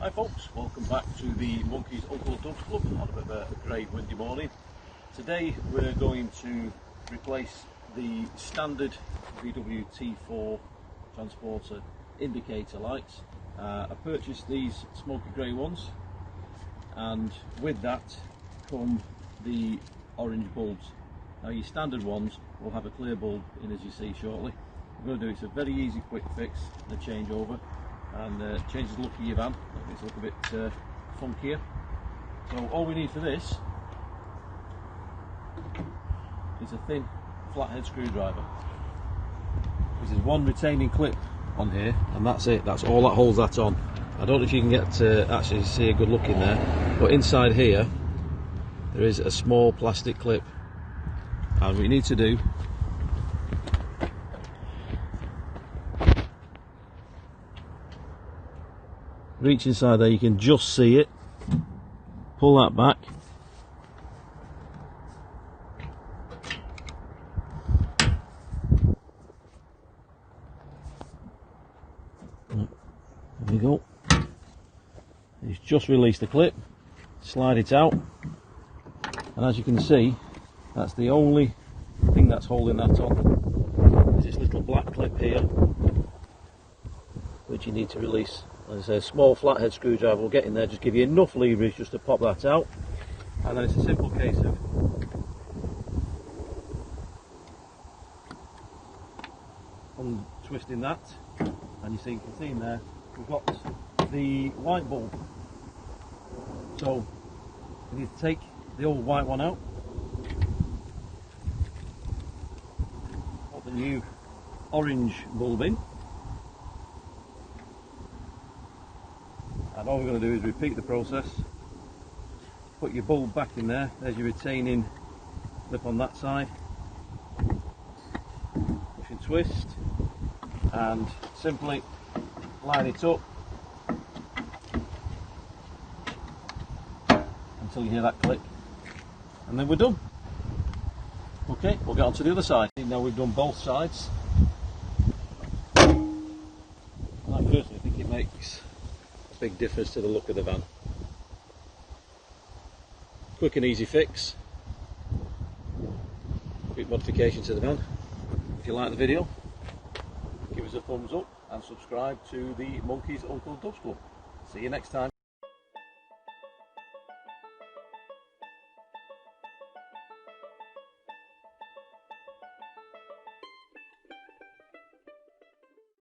Hi folks, welcome back to the Monkeys Uncle Doves Club on a bit of a grey windy morning. Today we're going to replace the standard VW T4 transporter indicator lights. I purchased these smoky grey ones, and with that come the orange bulbs. Now your standard ones will have a clear bulb in, as you see shortly. I'm going to do it's a very easy quick fix and a changeover, and changes the look of your van, makes it look a bit funkier. So all we need for this is a thin flathead screwdriver. There's one retaining clip on here, and that's it, that's all that holds that on. I don't know if you can get to actually see a good look in there, but inside here there is a small plastic clip, and what you need to do reach inside there, you can just see it, pull that back, there we go, it's just released the clip, slide it out, and as you can see, that's the only thing that's holding that on, is this little black clip here, which you need to release. As I say, a small flathead screwdriver will get in there, just give you enough leverage just to pop that out, and then it's a simple case of untwisting that, and you can see in there we've got the white bulb. So we need to take the old white one out, put the new orange bulb in, and all we're going to do is repeat the process. Put your bulb back in there, there's your retaining clip on that side, push and twist, and simply line it up until you hear that click, and then we're done. Okay, we'll get on to the other side. Now we've done both sides, and I personally think it makes a big difference to the look of the van. Quick and easy fix, quick modification to the van. If you like the video, give us a thumbs up and subscribe to the Monkeys Uncle Doves Club. See you next time.